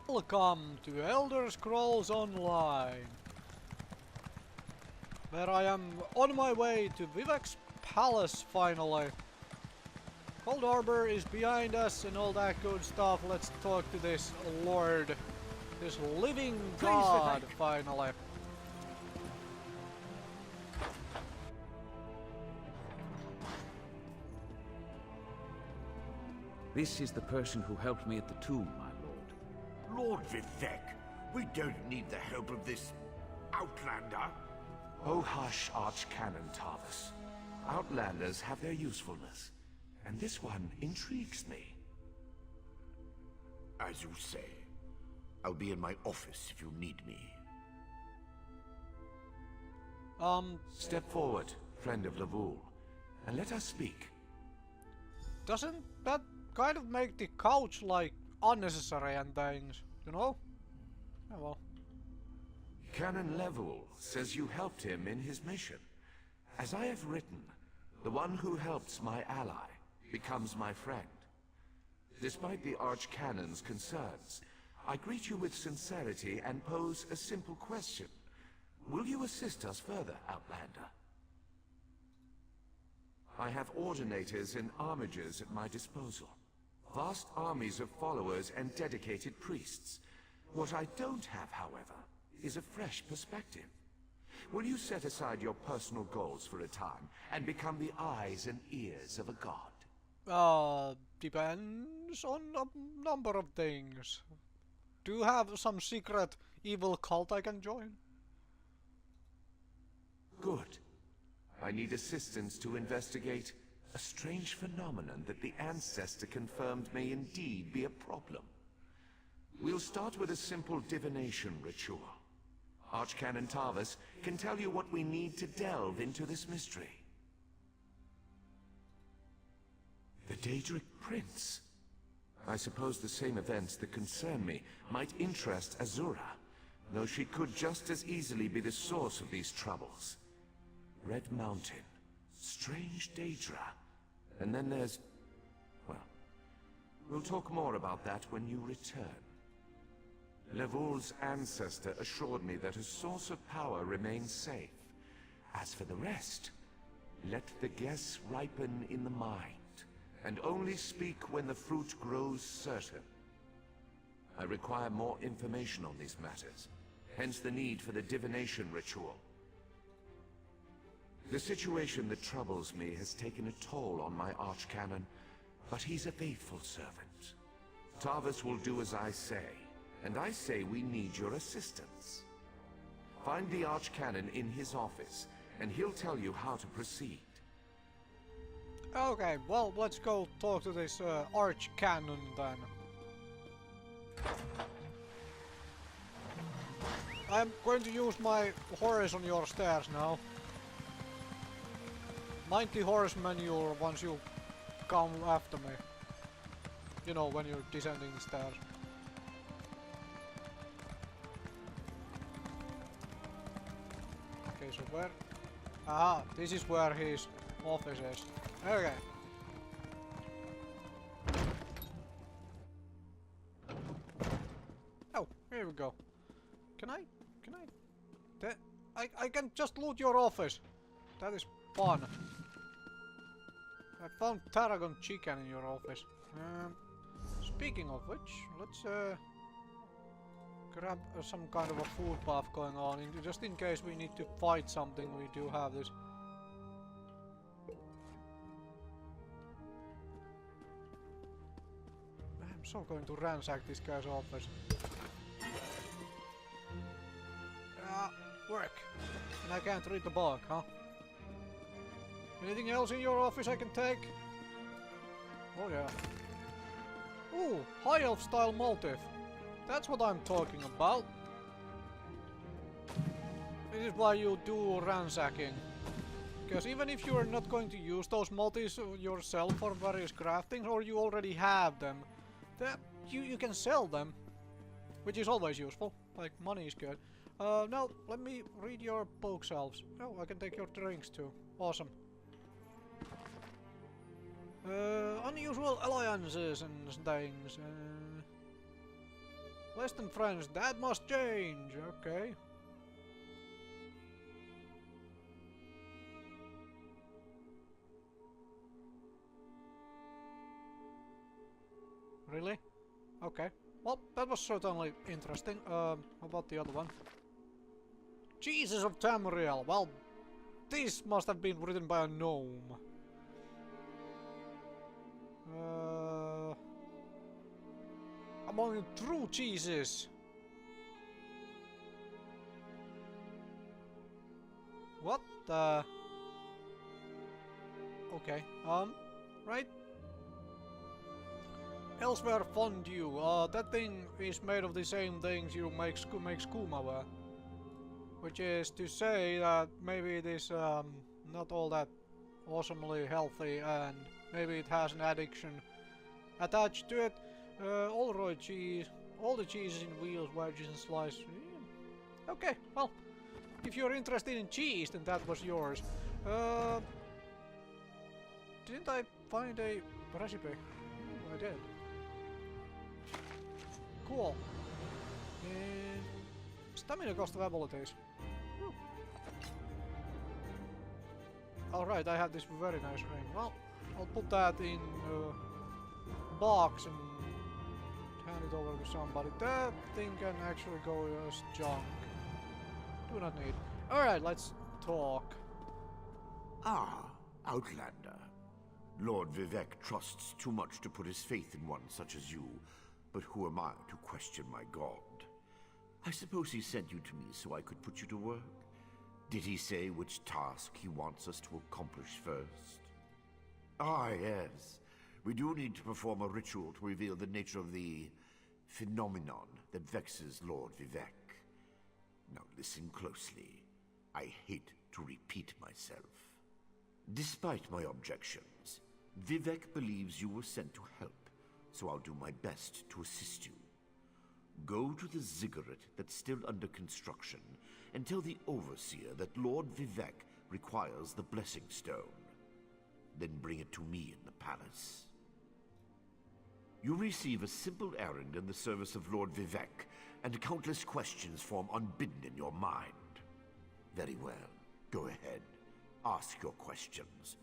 Welcome to Elder Scrolls Online, where I am on my way to Vivek's palace finally. Cold Harbor is behind us and all that good stuff. Let's talk to this lord, this living god finally. This is the person who helped me at the tomb, my lord. Lord Vivek, we don't need the help of this outlander. Oh hush, Archcanon Tarvis. Outlanders have their usefulness, and this one intrigues me. As you say. I'll be in my office if you need me. Step forward, friend of Lavul, and let us speak. Doesn't that kind of make the couch like unnecessary and things, you know? Oh well. Canon Level says you helped him in his mission. As I have written, the one who helps my ally becomes my friend. Despite the Archcanon's concerns, I greet you with sincerity and pose a simple question. Will you assist us further, Outlander? I have ordinators and armigers at my disposal. Vast armies of followers and dedicated priests. What I don't have, however, is a fresh perspective. Will you set aside your personal goals for a time and become the eyes and ears of a god? Depends on a number of things. Do you have some secret evil cult I can join? Good. I need assistance to investigate a strange phenomenon that the Ancestor confirmed may indeed be a problem. We'll start with a simple divination ritual. Archcanon Tarvis can tell you what we need to delve into this mystery. The Daedric Prince. I suppose the same events that concern me might interest Azura, though she could just as easily be the source of these troubles. Red Mountain, strange Daedra, and then there's... well, we'll talk more about that when you return. Levul's ancestor assured me that a source of power remains safe. As for the rest, let the guess ripen in the mind, and only speak when the fruit grows certain. I require more information on these matters, hence the need for the divination ritual. The situation that troubles me has taken a toll on my Archcanon, but he's a faithful servant. Tarvis will do as I say, and I say we need your assistance. Find the Archcanon in his office, and he'll tell you how to proceed. Okay, well, let's go talk to this Archcanon then. I'm going to use my horse on your stairs now. Mind the horse manual once you come after me. You know, when you're descending the stairs. Okay, so where... aha, this is where his office is. Okay. Oh, here we go. Can I... I can just loot your office. That is fun. I found tarragon chicken in your office. Speaking of which, let's grab some kind of a food buff going on, just in case we need to fight something. We do have this. I'm so going to ransack this guy's office. Work. And I can't read the book, huh? Anything else in your office I can take? Oh yeah. Ooh, high elf style motif. That's what I'm talking about. This is why you do ransacking. Because even if you are not going to use those motifs yourself for various craftings, or you already have them, you can sell them. Which is always useful. Like, money is good. Now, let me read your bookshelves. Oh, I can take your drinks too. Awesome. Unusual alliances and things. Less than friends, that must change, okay. Really? Okay. Well, that was certainly interesting. How about the other one? Jesus of Tamriel. Well, this must have been written by a gnome. Among true cheeses. What the? Okay. Right. Elsewhere fondue. That thing is made of the same things you make skooma with. Which is to say that maybe it is not all that awesomely healthy and maybe it has an addiction attached to it. Allroy cheese, all the cheeses in wheels, wedges and slices. Yeah. Okay, well, if you're interested in cheese, then that was yours. Didn't I find a recipe? I did. Cool. And stamina cost of abilities. Alright, I have this very nice ring. Well, I'll put that in a box and hand it over to somebody. That thing can actually go as junk. Do not need. Alright, let's talk. Ah, Outlander. Lord Vivek trusts too much to put his faith in one such as you, but who am I to question my god? I suppose he sent you to me so I could put you to work? Did he say which task he wants us to accomplish first? Ah, yes. We do need to perform a ritual to reveal the nature of the phenomenon that vexes Lord Vivek. Now listen closely. I hate to repeat myself. Despite my objections, Vivek believes you were sent to help, so I'll do my best to assist you. Go to the ziggurat that's still under construction and tell the Overseer that Lord Vivek requires the Blessing Stone. Then bring it to me in the palace. You receive a simple errand in the service of Lord Vivek, and countless questions form unbidden in your mind. Very well. Go ahead. Ask your questions.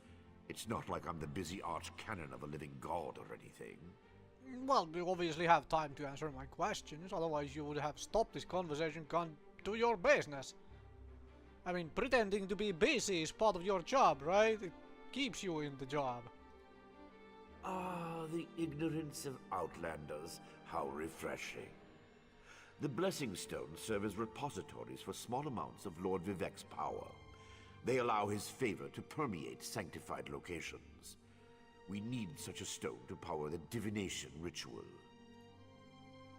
It's not like I'm the busy arch-canon of a living god or anything. Well, you obviously have time to answer my questions, otherwise you would have stopped this conversation, gone do your business. I mean, pretending to be busy is part of your job, right? It keeps you in the job. Ah, the ignorance of Outlanders. How refreshing. The Blessing Stones serve as repositories for small amounts of Lord Vivek's power. They allow his favor to permeate sanctified locations. We need such a stone to power the divination ritual.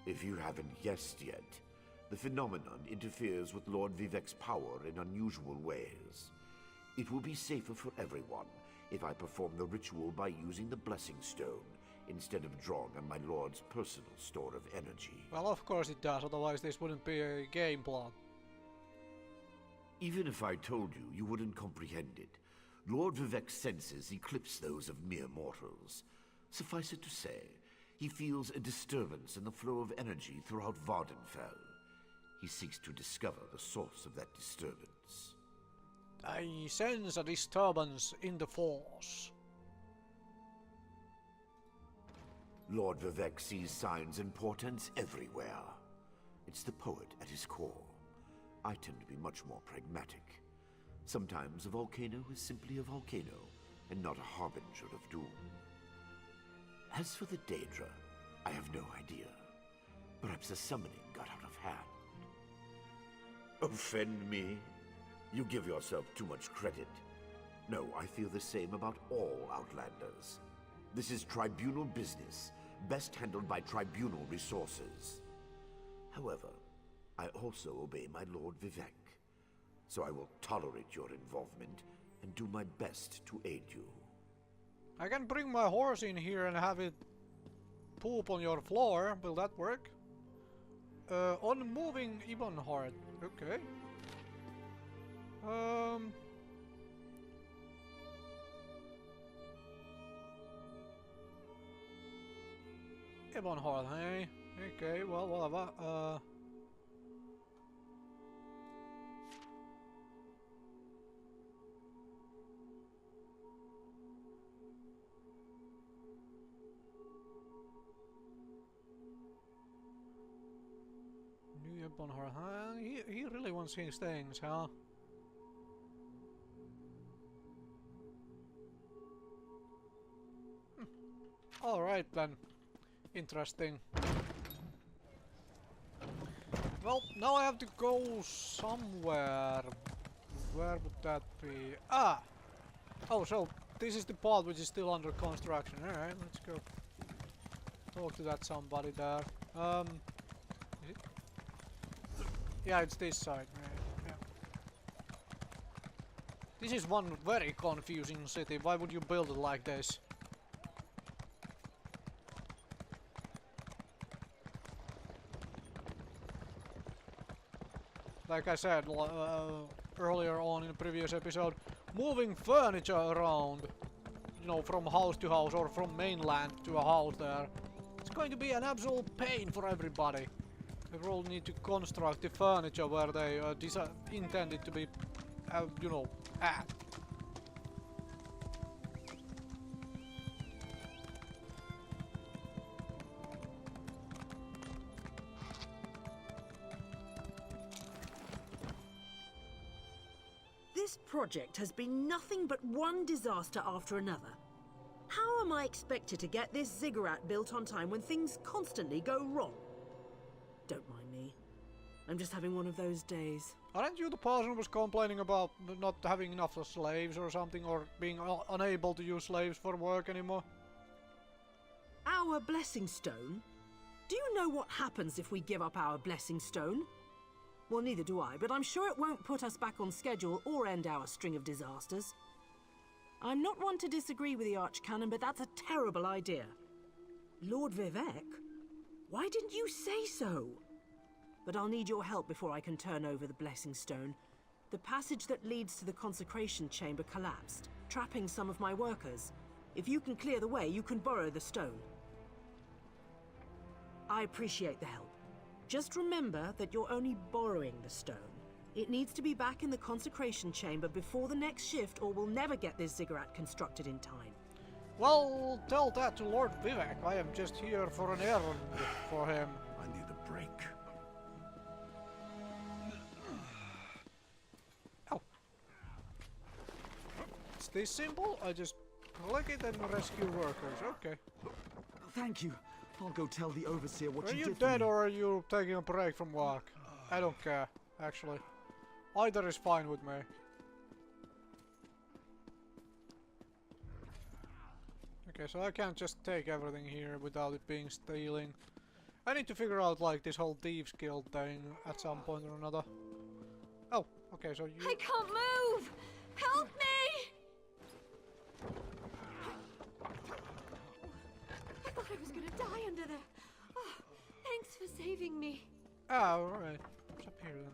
If you haven't guessed yet, the phenomenon interferes with Lord Vivek's power in unusual ways. It will be safer for everyone if I perform the ritual by using the Blessing Stone instead of drawing on my lord's personal store of energy. Well, of course it does, otherwise this wouldn't be a game plot. Even if I told you, you wouldn't comprehend it. Lord Vivek's senses eclipse those of mere mortals. Suffice it to say, he feels a disturbance in the flow of energy throughout Vardenfell. He seeks to discover the source of that disturbance. I sense a disturbance in the force. Lord Vivek sees signs and portents everywhere. It's the poet at his core. I tend to be much more pragmatic. Sometimes a volcano is simply a volcano, and not a harbinger of doom. As for the Daedra, I have no idea. Perhaps the summoning got out of hand. Offend me? You give yourself too much credit. No, I feel the same about all Outlanders. This is tribunal business, best handled by tribunal resources. However, I also obey my Lord Vivek, so I will tolerate your involvement and do my best to aid you. I can bring my horse in here and have it poop on your floor. Will that work? On moving Ebonheart. Okay. Ebonheart, hey? Okay, well, whatever. New upon her, huh? He really wants his things, huh? Alright then. Interesting. Well, now I have to go somewhere. Where would that be? Ah! Oh, so this is the part which is still under construction. Alright, let's go. Talk to that somebody there. Is it? Yeah, it's this side. Right, yeah. This is one very confusing city. Why would you build it like this? Like I said earlier on in the previous episode, moving furniture around, you know, from house to house or from mainland to a house there, it's going to be an absolute pain for everybody. They will need to construct the furniture where they intended to be, you know, at. This project has been nothing but one disaster after another. How am I expected to get this ziggurat built on time when things constantly go wrong? Don't mind me. I'm just having one of those days. Aren't you the person who was complaining about not having enough slaves or something, or being unable to use slaves for work anymore? Our blessing stone? Do you know what happens if we give up our blessing stone? Well, neither do I, but I'm sure it won't put us back on schedule or end our string of disasters. I'm not one to disagree with the Archcanon, but that's a terrible idea. Lord Vivek? Why didn't you say so? But I'll need your help before I can turn over the blessing stone. The passage that leads to the consecration chamber collapsed, trapping some of my workers. If you can clear the way, you can borrow the stone. I appreciate the help. Just remember that you're only borrowing the stone. It needs to be back in the consecration chamber before the next shift, or we'll never get this ziggurat constructed in time. Well, tell that to Lord Vivek. I am just here for an errand for him. I need a break. Ow. It's this simple. I just click it and rescue workers. Okay. Thank you. I'll go tell the overseer what Are you you did for dead me. or are you taking a break from work? I don't care, actually. Either is fine with me. Okay, so I can't just take everything here without it being stealing. I need to figure out like this whole Thieves Guild thing at some point or another. Oh, okay, so you... I can't move! Help me! I thought I was gonna die under there. Oh, thanks for saving me. Ah, alright. What's up here then?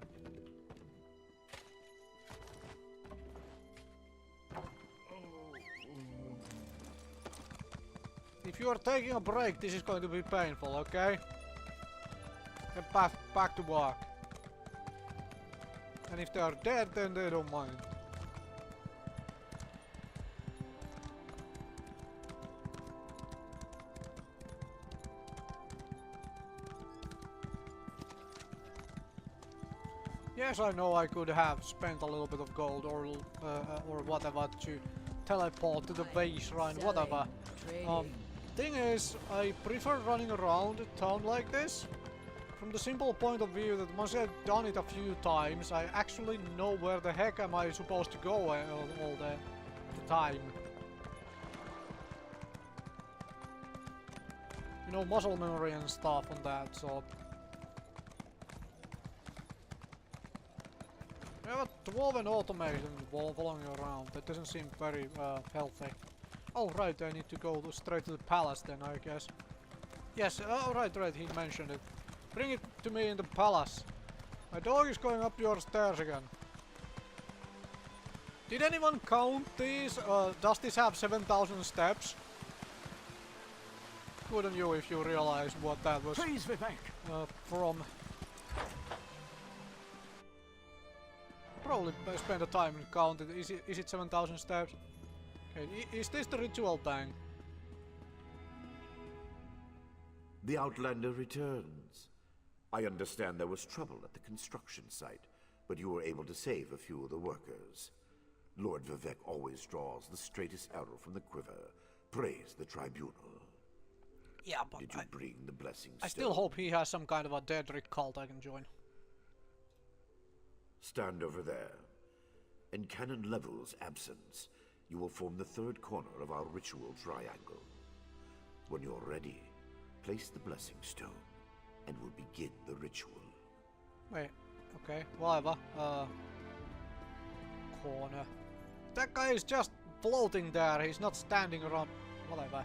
If you are taking a break, this is going to be painful, okay? Get back to work. And if they are dead, then they don't mind. Yes, I know I could have spent a little bit of gold or whatever to teleport to the base shrine, whatever. Thing is, I prefer running around a town like this. From the simple point of view that once I've done it a few times, I actually know where the heck am I supposed to go all the time. You know, muscle memory and stuff on that, so... We have a dwarven automaton following around. That doesn't seem very healthy. Oh right, I need to go straight to the palace then, I guess. Yes, oh right, he mentioned it. Bring it to me in the palace. My dog is going up your stairs again. Did anyone count these? Does this have 7,000 steps? wouldn't you, if you realize what that was Please, Vivek. from? Probably spend the time and count it. Is it 7,000 steps? Okay, is this the ritual tank? The Outlander returns. I understand there was trouble at the construction site, but you were able to save a few of the workers. Lord Vivek always draws the straightest arrow from the quiver. Praise the tribunal. Yeah, but Did you bring the blessing I stone? still hope he has some kind of a Daedric cult I can join. Stand over there. In Canon Level's absence, you will form the third corner of our ritual triangle. When you're ready, place the blessing stone, and we'll begin the ritual. Wait, okay, whatever. Corner. That guy is just floating there, he's not standing around. Whatever.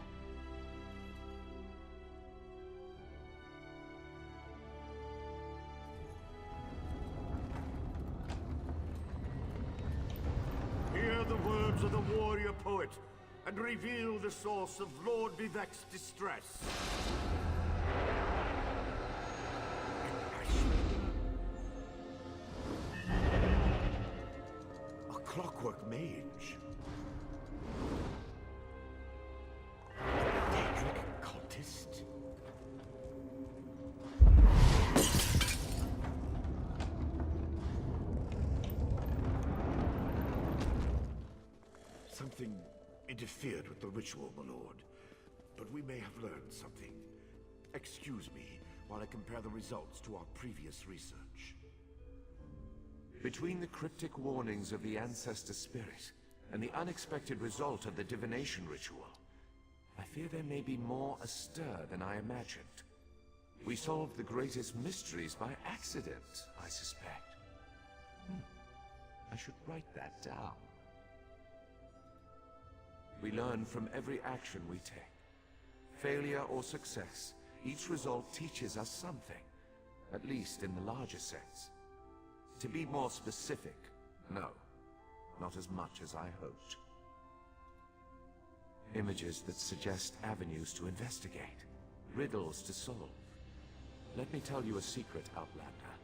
Hear the words of the warrior poet, and reveal the source of Lord Vivek's distress. A clockwork mage. A Daedric cultist. Something interfered with the ritual, my lord. But we may have learned something. Excuse me while I compare the results to our previous research. Between the cryptic warnings of the ancestor spirit and the unexpected result of the divination ritual, I fear there may be more astir than I imagined. We solved the greatest mysteries by accident, I suspect. I should write that down. We learn from every action we take. Failure or success, each result teaches us something, at least in the larger sense. To be more specific, no, not as much as I hoped. Images that suggest avenues to investigate, riddles to solve. Let me tell you a secret, Outlander.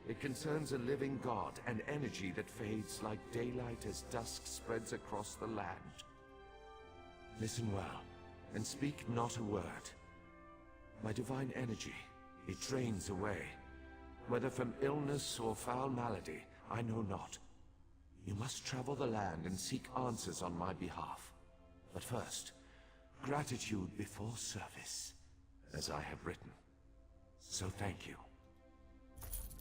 It concerns a living god, an energy that fades like daylight as dusk spreads across the land. Listen well, and speak not a word. My divine energy, it drains away. Whether from illness or foul malady, I know not. You must travel the land and seek answers on my behalf. But first, gratitude before service, as I have written. So thank you.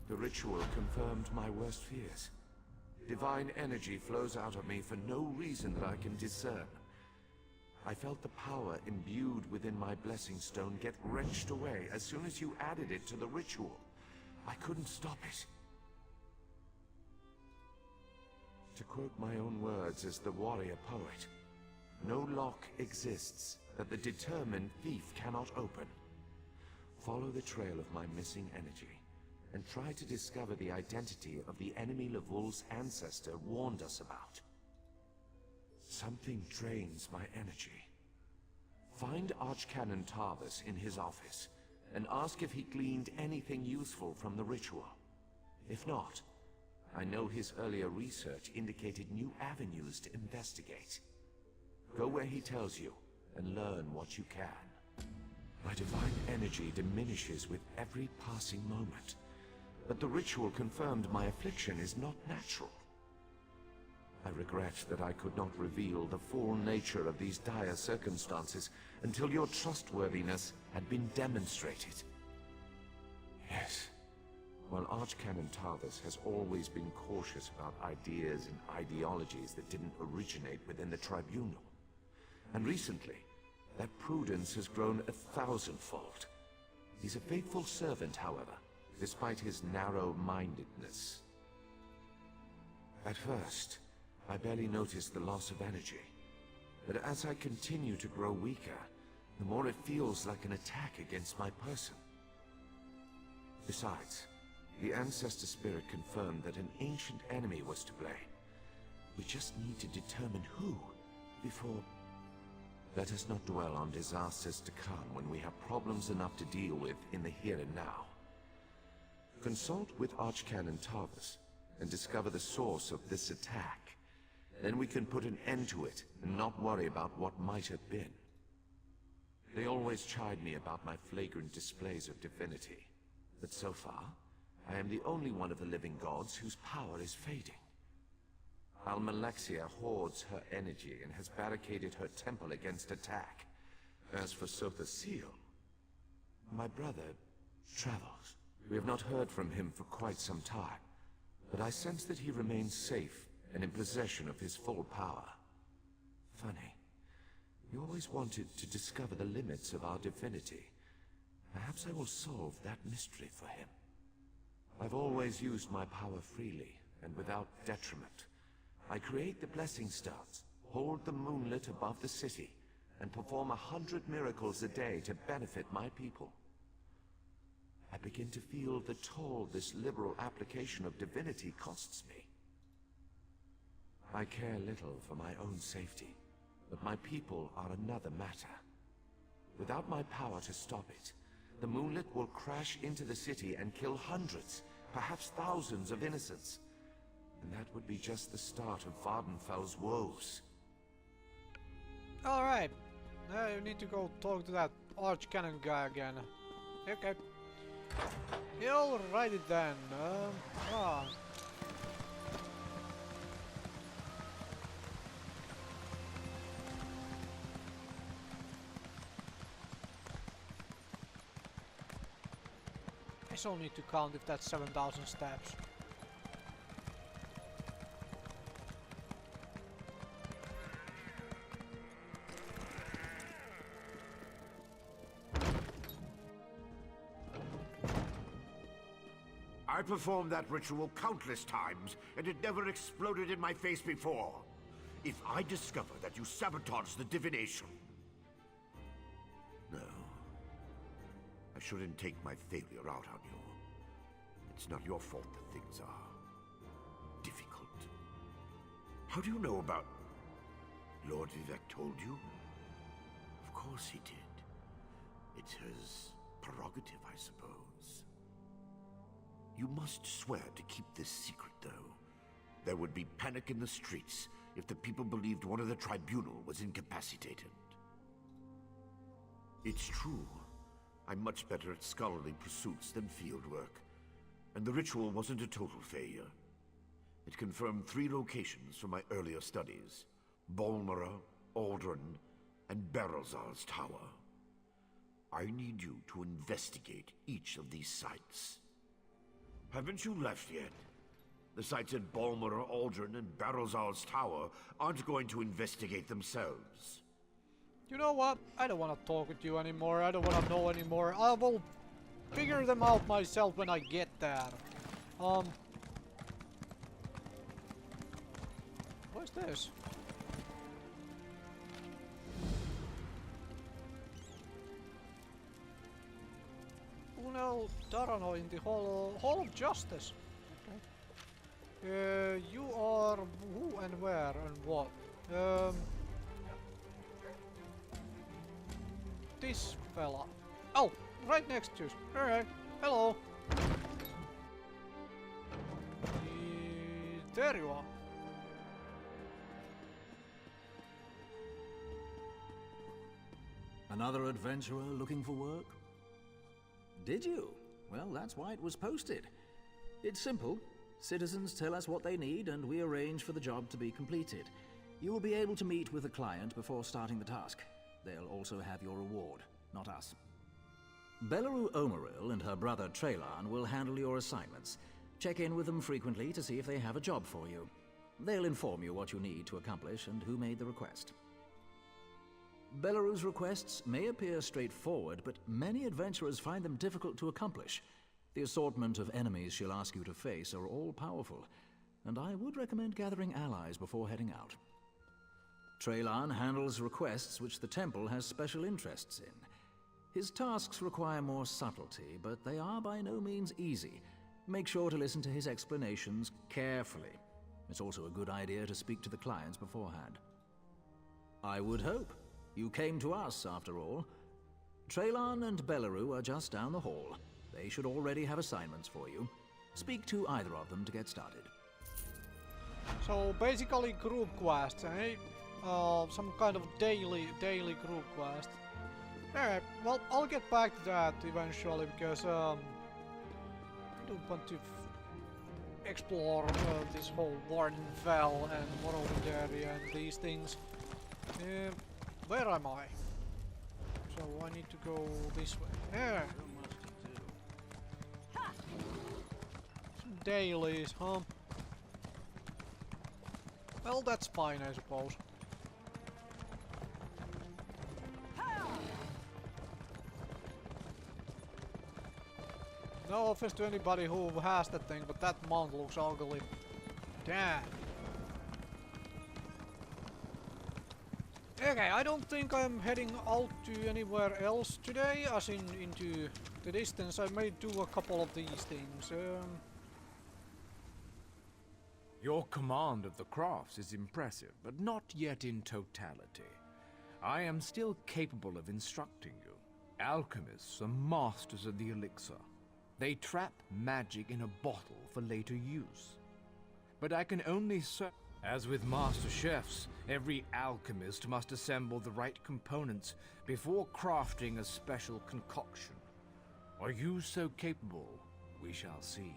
The ritual confirmed my worst fears. Divine energy flows out of me for no reason that I can discern. I felt the power imbued within my blessing stone get wrenched away as soon as you added it to the ritual. I couldn't stop it. To quote my own words as the warrior poet, no lock exists that the determined thief cannot open. Follow the trail of my missing energy, and try to discover the identity of the enemy Levul's ancestor warned us about. Something drains my energy. Find Archcanon Tarvis in his office, and ask if he gleaned anything useful from the ritual. If not, I know his earlier research indicated new avenues to investigate. Go where he tells you, and learn what you can. My divine energy diminishes with every passing moment, but the ritual confirmed my affliction is not natural. I regret that I could not reveal the full nature of these dire circumstances until your trustworthiness had been demonstrated. Yes, while Archcanon Tarvis has always been cautious about ideas and ideologies that didn't originate within the tribunal, and recently, that prudence has grown 1,000-fold. He's a faithful servant, however, despite his narrow-mindedness. At first, I barely noticed the loss of energy, but as I continue to grow weaker, the more it feels like an attack against my person. Besides, the Ancestor Spirit confirmed that an ancient enemy was to blame. We just need to determine who, before... Let us not dwell on disasters to come when we have problems enough to deal with in the here and now. Consult with Archcanon Tarvis and discover the source of this attack. Then we can put an end to it and not worry about what might have been. They always chide me about my flagrant displays of divinity, but so far, I am the only one of the living gods whose power is fading. Almalexia hoards her energy and has barricaded her temple against attack. As for Sotha Seal, my brother travels. We have not heard from him for quite some time, but I sense that he remains safe and in possession of his full power. Funny. You always wanted to discover the limits of our divinity. Perhaps I will solve that mystery for him. I've always used my power freely and without detriment. I create the blessing stones, hold the moonlit above the city, and perform 100 miracles a day to benefit my people. I begin to feel the toll this liberal application of divinity costs me. I care little for my own safety, but my people are another matter. Without my power to stop it, the moonlit will crash into the city and kill hundreds, perhaps thousands of innocents. And that would be just the start of Vardenfell's woes. Alright. Now you need to go talk to that Archcanon guy again. Okay. Alrighty then. I still need to count if that's 7,000 steps. I performed that ritual countless times, and it never exploded in my face before. If I discover that you sabotaged the divination... No. I shouldn't take my failure out on you. It's not your fault that things are... difficult. How do you know about... Lord Vivek told you? Of course he did. It's his prerogative, I suppose. You must swear to keep this secret, though. There would be panic in the streets if the people believed one of the tribunal was incapacitated. It's true. I'm much better at scholarly pursuits than field work, and the ritual wasn't a total failure. It confirmed 3 locations from my earlier studies: Bolmora, Aldrin, and Barrelzar's Tower. I need you to investigate each of these sites. Haven't you left yet? The sites at Balmora, Aldrin, and Barrelzar's Tower aren't going to investigate themselves. You know what? I don't want to talk with you anymore. I don't want to know anymore. I will figure them out myself when I get there. What's this? Unel Darano in the Hall of Justice. Okay. You are who and where and what? This fella. Oh, right next to you. Alright. Hello. There you are. Another adventurer looking for work? Did you? Well, that's why it was posted. It's simple. Citizens tell us what they need and we arrange for the job to be completed. You will be able to meet with the client before starting the task. They'll also have your reward, not us. Belleru Omeril and her brother Traylan will handle your assignments. Check in with them frequently to see if they have a job for you. They'll inform you what you need to accomplish and who made the request. Belleru's requests may appear straightforward, but many adventurers find them difficult to accomplish. The assortment of enemies she'll ask you to face are all powerful, and I would recommend gathering allies before heading out. Traylan handles requests which the temple has special interests in. His tasks require more subtlety, but they are by no means easy. Make sure to listen to his explanations carefully. It's also a good idea to speak to the clients beforehand. I would hope. You came to us, after all. Traylon and Belleru are just down the hall. They should already have assignments for you. Speak to either of them to get started. So basically group quests, eh? Some kind of daily group quest. Alright, well, I'll get back to that eventually because I do want to explore this whole Warden Fell and Morrowind area and these things. Where am I? So I need to go this way. Yeah. Some dailies, huh? Well, that's fine, I suppose. No offense to anybody who has that thing, but that mount looks ugly. Damn. Okay, I don't think I'm heading out to anywhere else today, as in into the distance. I may do a couple of these things. Your command of the crafts is impressive, but not yet in totality. I am still capable of instructing you. Alchemists are masters of the elixir. They trap magic in a bottle for later use. But I can only serve. As with master chefs, every alchemist must assemble the right components before crafting a special concoction. Are you so capable? We shall see.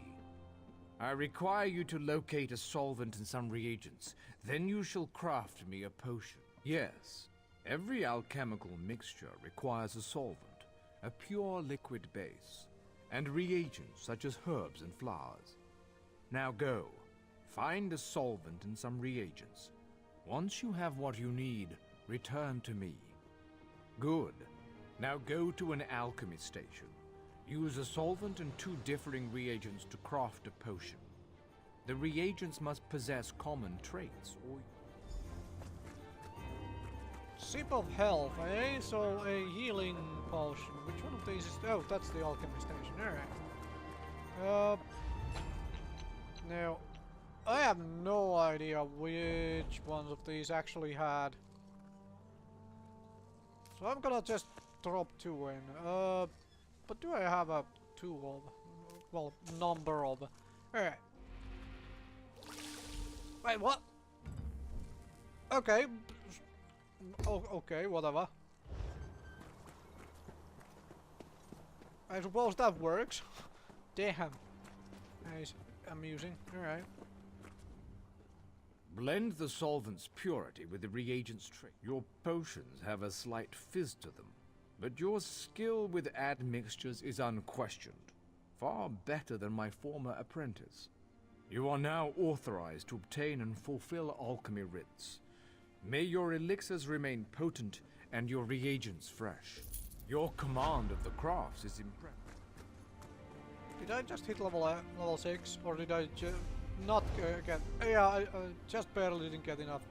I require you to locate a solvent and some reagents. Then you shall craft me a potion. Yes, every alchemical mixture requires a solvent, a pure liquid base, and reagents such as herbs and flowers. Now go, find a solvent and some reagents. Once you have what you need, return to me. Good. Now go to an alchemy station. Use a solvent and 2 differing reagents to craft a potion. The reagents must possess common traits, or... Sip of health, eh? So a healing potion. Which one of these is... Oh, that's the alchemy station. Alright. Now, I have no idea which ones of these actually had. So I'm gonna just drop 2 in. But do I have a 2 of... Well, number of... Alright. Wait, what? Okay. Oh, okay, whatever. I suppose that works. Damn. Nice. Amusing. Alright. Blend the solvent's purity with the reagent's trait. Your potions have a slight fizz to them, but your skill with admixtures is unquestioned. Far better than my former apprentice. You are now authorized to obtain and fulfill alchemy writs. May your elixirs remain potent and your reagents fresh. Your command of the crafts is impressive. Did I just hit level 6, or did I not get... Yeah, I just barely didn't get enough.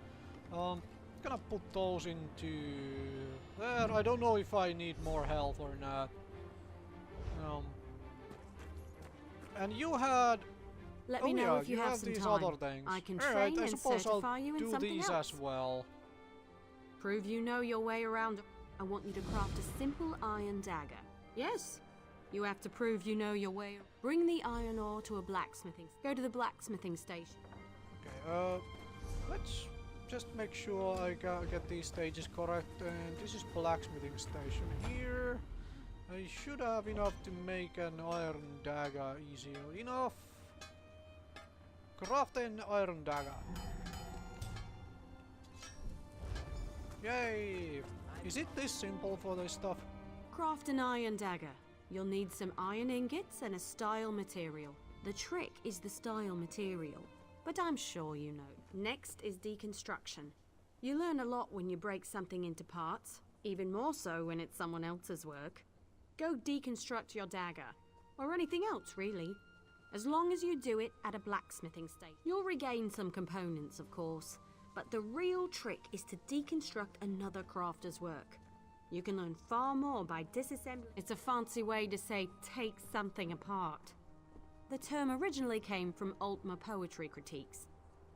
Gonna put those into there. I don't know if I need more health or not. And you had... Let me know if you have some these time. other things. I can Alright, train I and suppose certify I'll you in do something these else. as well. Prove you know your way around. I want you to craft a simple iron dagger. Yes. You have to prove you know your way. Bring the iron ore to a blacksmithing. Go to the blacksmithing station. Okay, let's just make sure I get these stages correct. And this is blacksmithing station here. I should have enough to make an iron dagger easier. Enough. Craft an iron dagger. Yay! Is it this simple for this stuff? Craft an iron dagger. You'll need some iron ingots and a style material. The trick is the style material, but I'm sure you know. Next is deconstruction. You learn a lot when you break something into parts, even more so when it's someone else's work. Go deconstruct your dagger, or anything else really. As long as you do it at a blacksmithing station. You'll regain some components, of course, but the real trick is to deconstruct another crafter's work. You can learn far more by disassembling. It's a fancy way to say take something apart. The term originally came from Altmer poetry critiques.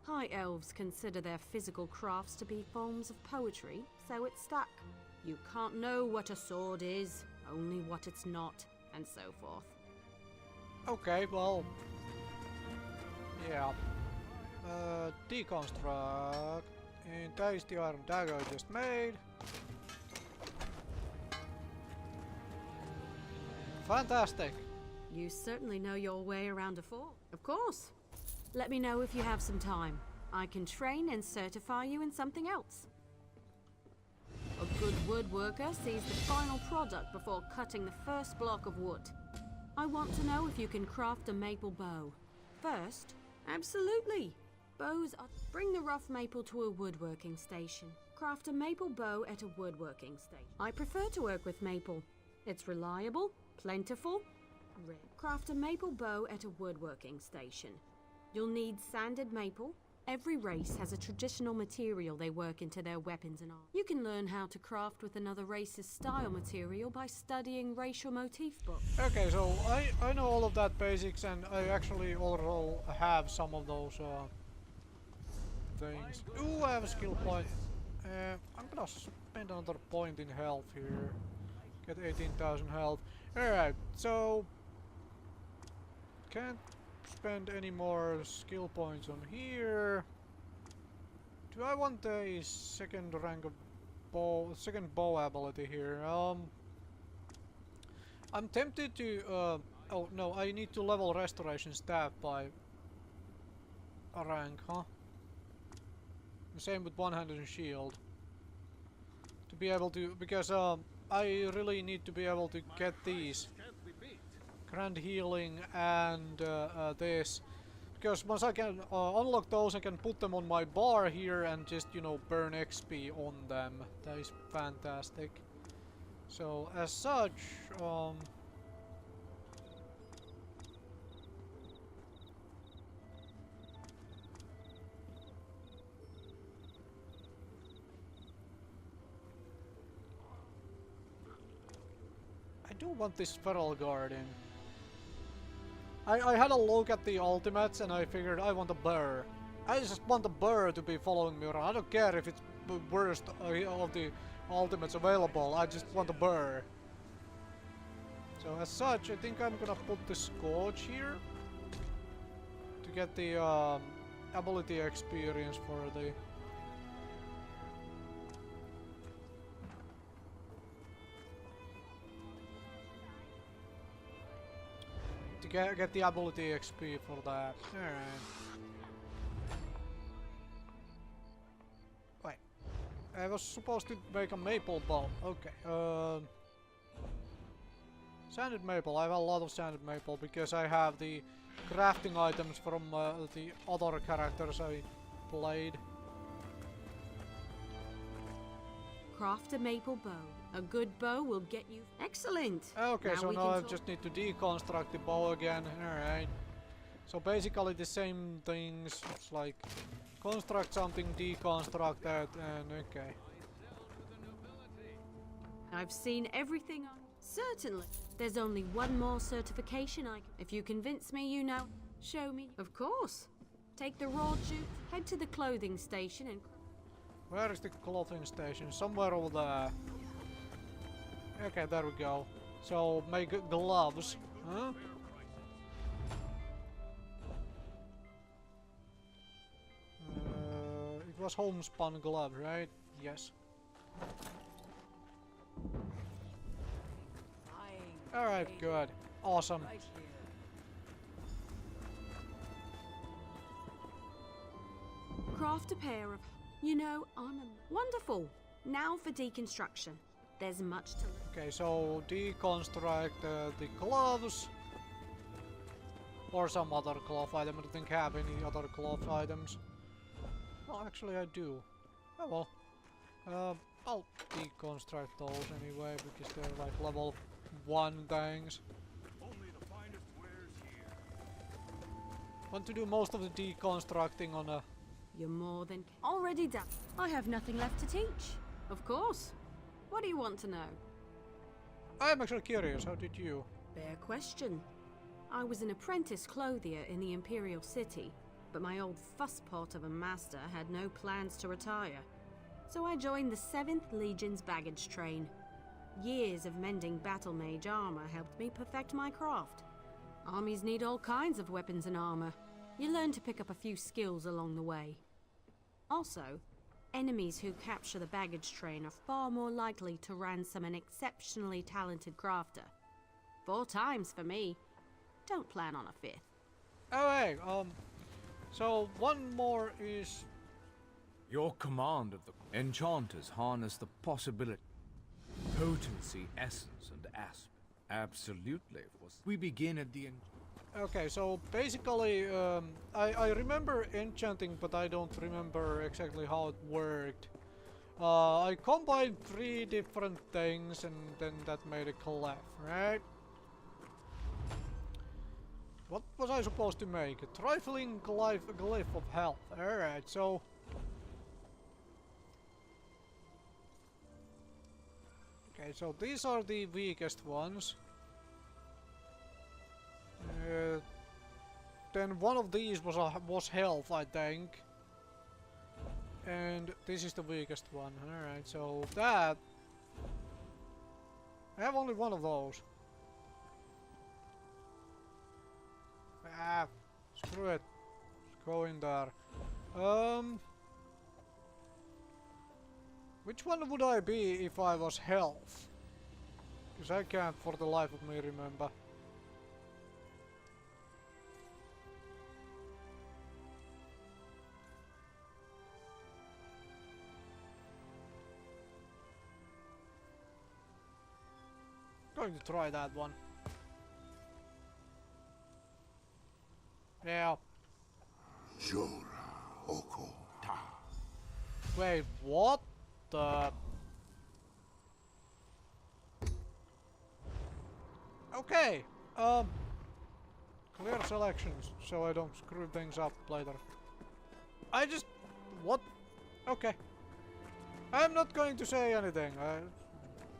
High elves consider their physical crafts to be forms of poetry, so it stuck. You can't know what a sword is, only what it's not, and so forth. Okay, well... Yeah. Deconstruct. And that is the iron dagger I just made. Fantastic! You certainly know your way around a fort. Of course. Let me know if you have some time. I can train and certify you in something else. A good woodworker sees the final product before cutting the first block of wood. I want to know if you can craft a maple bow. First, absolutely. Bows are... Bring the rough maple to a woodworking station. Craft a maple bow at a woodworking station. I prefer to work with maple. It's reliable, plentiful, rare. Craft a maple bow at a woodworking station. You'll need sanded maple. Every race has a traditional material they work into their weapons and armor. You can learn how to craft with another race's style material by studying racial motif books. Okay, so I know all of that basics, and I actually also have some of those things. Ooh, I have a skill point. I'm gonna spend another point in health here. Get 18,000 health. Alright, so... Can't spend any more skill points on here. Do I want a second rank of bow, second bow ability here? I'm tempted to, oh no, I need to level restoration staff by a rank, huh? Same with one-handed and shield. To be able to, because I really need to be able to get these. Grand healing and this. Because once I can unlock those, I can put them on my bar here and just, you know, burn XP on them. That is fantastic. So, as such, I do want this feral garden. I had a look at the ultimates and I figured I want a bear. I just want a bear to be following me around. I don't care if it's the worst of the ultimates available. I just want a bear. So as such, I think I'm gonna put the Scourge here to get the ability experience for the... Get the ability XP for that. Alright. Wait. I was supposed to make a maple bow. Okay. Sanded maple. I have a lot of sanded maple because I have the crafting items from the other characters I played. Craft a maple bow. A good bow will get you... Excellent! Okay, so now I just need to deconstruct the bow again. Alright. So basically the same things. It's like construct something, deconstruct that, and okay. I've seen everything on... Certainly. There's only one more certification I can... If you convince me, you know... Show me. Of course. Take the raw jute, head to the clothing station and... Where is the clothing station? Somewhere over there. Okay, there we go. So, make gloves. Huh? It was homespun gloves, right? Yes. Alright, good. Awesome. Craft a pair of... You know, I'm a... Wonderful! Now for deconstruction. There's much to... Okay, so deconstruct the gloves. Or some other cloth item. I don't think I have any other cloth items. Well, actually I do. Oh well. I'll deconstruct those anyway, because they're like level 1 things. Want to do most of the deconstructing on a... You're more than... Already done. I have nothing left to teach. Of course. What do you want to know? I'm actually curious, how did you? Fair question. I was an apprentice clothier in the Imperial City, but my old fusspot of a master had no plans to retire. So I joined the 7th Legion's baggage train. Years of mending battle mage armor helped me perfect my craft. Armies need all kinds of weapons and armor. You learn to pick up a few skills along the way. Also, enemies who capture the baggage train are far more likely to ransom an exceptionally talented crafter. 4 times for me. Don't plan on a 5th. Oh, hey, so one more is... Your command of the enchanters harness the possibility, potency, essence, and aspect. Absolutely. We begin at the end. Okay, so basically, I remember enchanting, but I don't remember exactly how it worked. I combined 3 different things, and then that made a clef, right? What was I supposed to make? A trifling glyph of health. Alright, so... Okay, so these are the weakest ones. Then one of these was health, I think. And this is the weakest one. Alright, so that... I have only one of those. Ah, screw it. Let's go in there. Which one would I be if I was health? Because I can't for the life of me remember. Going to try that one. Yeah. Wait, what the... Okay, clear selections so I don't screw things up later. What? Okay. I'm not going to say anything.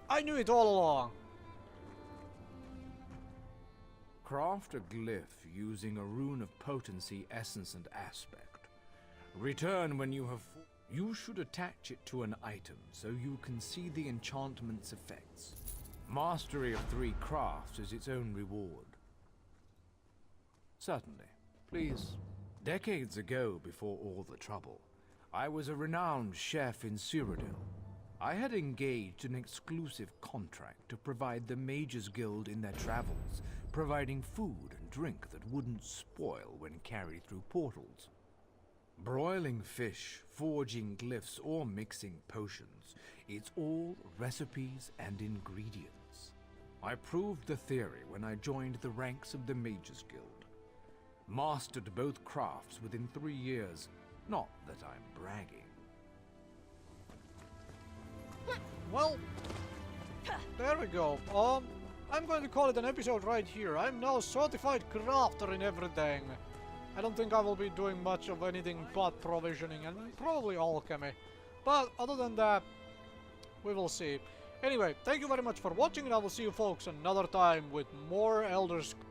I knew it all along. Craft a glyph using a rune of potency, essence, and aspect. Return when you have... You should attach it to an item so you can see the enchantment's effects. Mastery of 3 crafts is its own reward. Certainly. Please. Decades ago, before all the trouble, I was a renowned chef in Cyrodiil. I had engaged an exclusive contract to provide the Mages Guild in their travels, providing food and drink that wouldn't spoil when carried through portals. Broiling fish, forging glyphs, or mixing potions, it's all recipes and ingredients. I proved the theory when I joined the ranks of the Mages Guild. Mastered both crafts within 3 years, not that I'm bragging. Well, there we go. I'm going to call it an episode right here. I'm now certified crafter in everything. I don't think I will be doing much of anything but provisioning and probably alchemy. But other than that, we will see. Anyway, thank you very much for watching, and I will see you folks another time with more Elder Scrolls.